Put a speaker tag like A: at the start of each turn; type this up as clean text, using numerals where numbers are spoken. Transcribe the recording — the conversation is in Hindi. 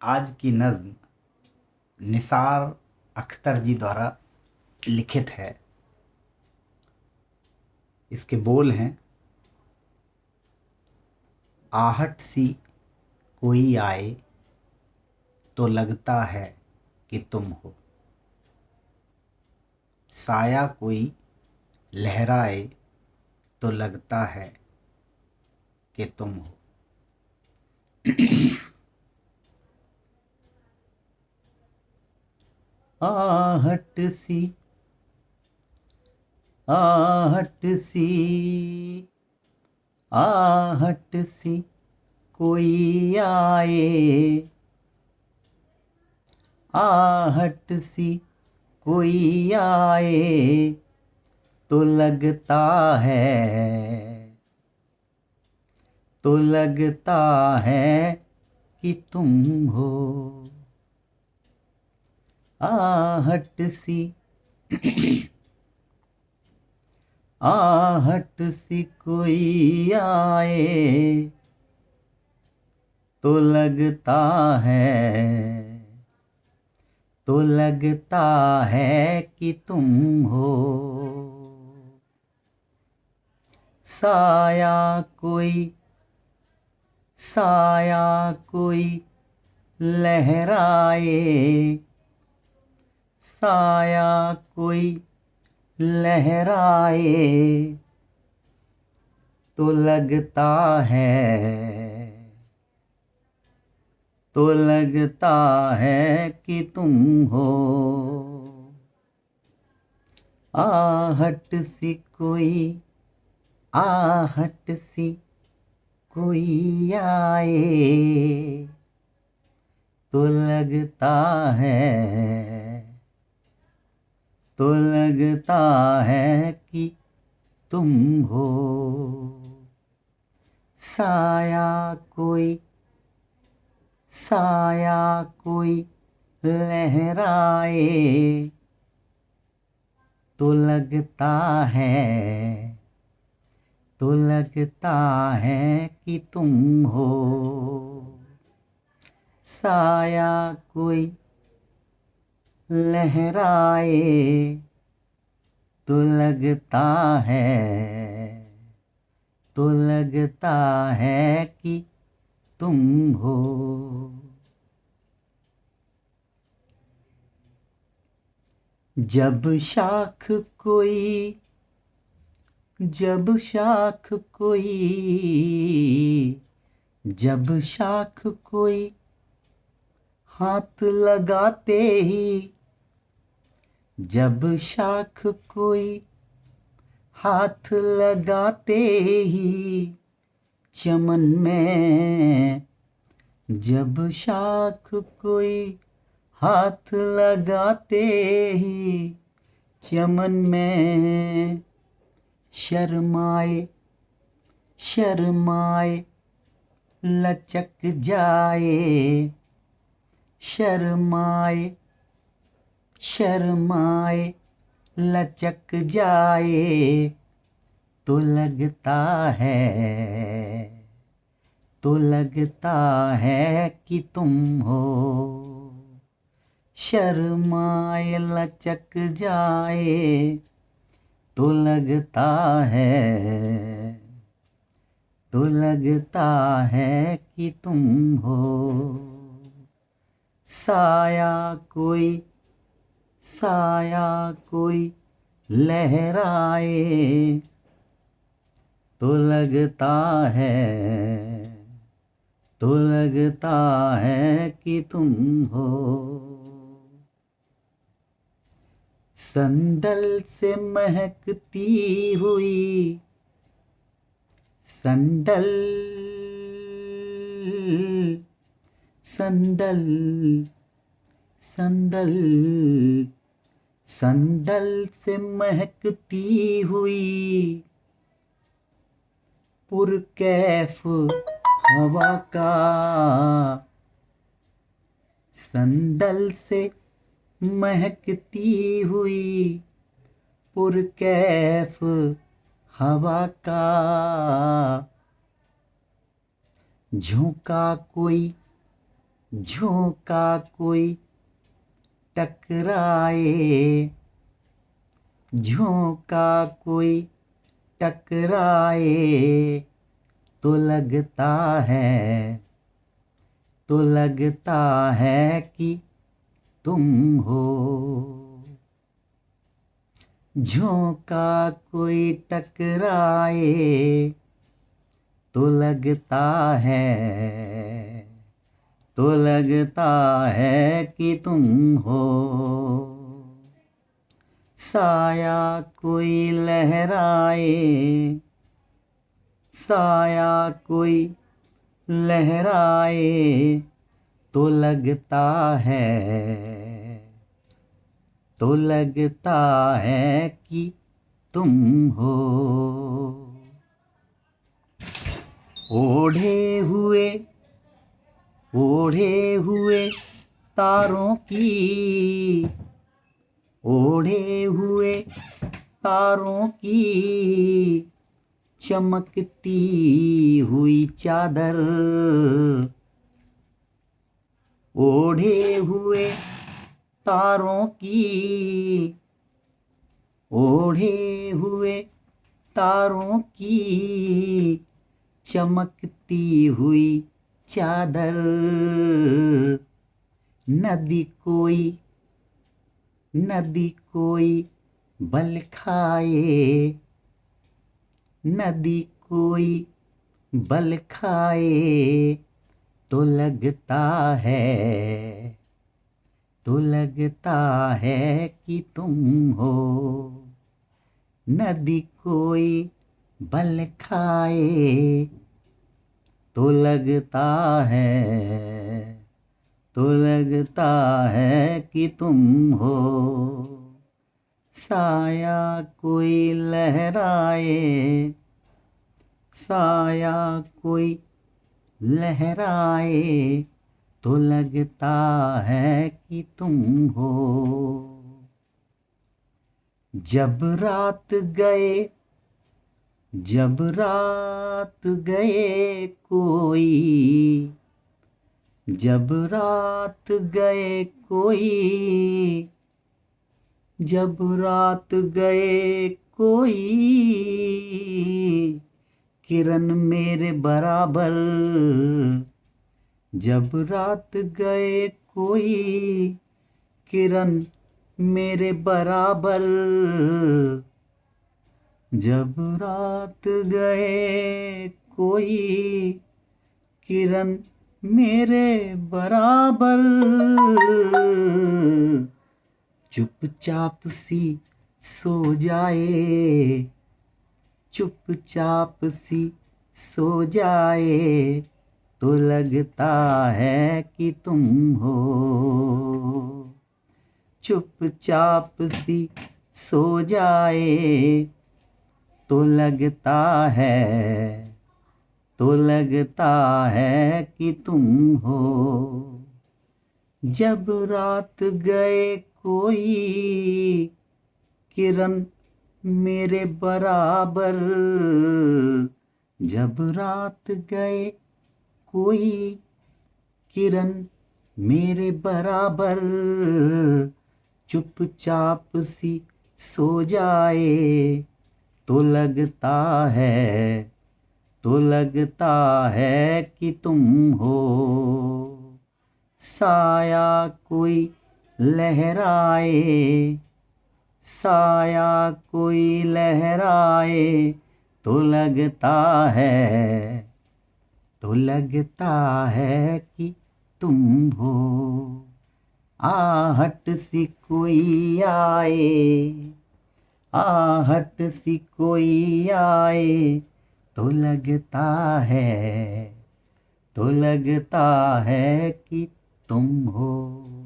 A: आज की नज़्म निसार अख्तर जी द्वारा लिखित है। इसके बोल हैं, आहट सी कोई आए तो लगता है कि तुम हो, साया कोई लहराए तो लगता है कि तुम हो। आहट सी आहट सी आहट सी कोई आए, आहट सी कोई आए तो लगता है, तो लगता है कि तुम हो। आहट सी आहट सी कोई आए तो लगता है, तो लगता है कि तुम हो। साया कोई साया कोई लहराए, साया कोई लहराए तो लगता है, तो लगता है कि तुम हो। आहट सी कोई आहट सी कोई आए तो लगता है, तो लगता है कि तुम हो। साया कोई साया कोई लहराए तो लगता है, तो लगता है कि तुम हो। साया कोई लहराए तो लगता है, तो लगता है कि तुम हो। जब शाख कोई जब शाख कोई जब शाख कोई हाथ लगाते ही, जब शाख कोई हाथ लगाते ही चमन में, जब शाख कोई हाथ लगाते ही चमन में शर्माए शर्माए लचक जाए, शर्माए शर्माए लचक जाए तो लगता है, तो लगता है कि तुम हो। शर्माए लचक जाए तो लगता है, तो लगता है कि तुम हो। साया कोई साया कोई लहराए तो लगता है, तो लगता है कि तुम हो। संदल से महकती हुई संदल संदल संदल संदल से महकती हुई पुरकैफ हवा का, संदल से महकती हुई पुरकैफ हवा का झोंका कोई झोंका कोई टकराए, झोंका कोई टकराए, तो लगता है, तो लगता है कि तुम हो। झोंका कोई टकराए, तो लगता है, तो लगता है कि तुम हो। साया कोई लहराए, साया कोई लहराए, तो लगता है, तो लगता है कि तुम हो। ओढ़े हुए तारों की, ओढ़े हुए तारों की चमकती हुई चादर, ओढ़े हुए तारों की, ओढ़े हुए तारों की चमकती हुई चादर। नदी कोई बल खाए, नदी कोई बल खाए, तो लगता है, तो लगता है कि तुम हो। नदी कोई बल खाए, तो लगता है, तो लगता है कि तुम हो। साया कोई लहराए, साया कोई लहराए, तो लगता है कि तुम हो। जब रात गए, जब रात गए कोई, जब रात गए कोई, जब रात गए कोई, किरण मेरे बराबर, जब रात गए कोई, किरण मेरे बराबर, जब रात गए कोई, किरण मेरे बराबर, चुपचाप सी सो जाए, चुपचाप सी सो जाए, तो लगता है कि तुम हो। चुपचाप सी सो जाए, तो लगता है, तो लगता है कि तुम हो। जब रात गए कोई, किरण मेरे बराबर, जब रात गए कोई, किरण मेरे बराबर, चुपचाप सी सो जाए, तो लगता है, तो लगता है कि तुम हो। साया कोई लहराए, साया कोई लहराए, तो लगता है, तो लगता है कि तुम हो। आहट सी कोई आए, आहट सी कोई आए, तो लगता है, तो लगता है कि तुम हो।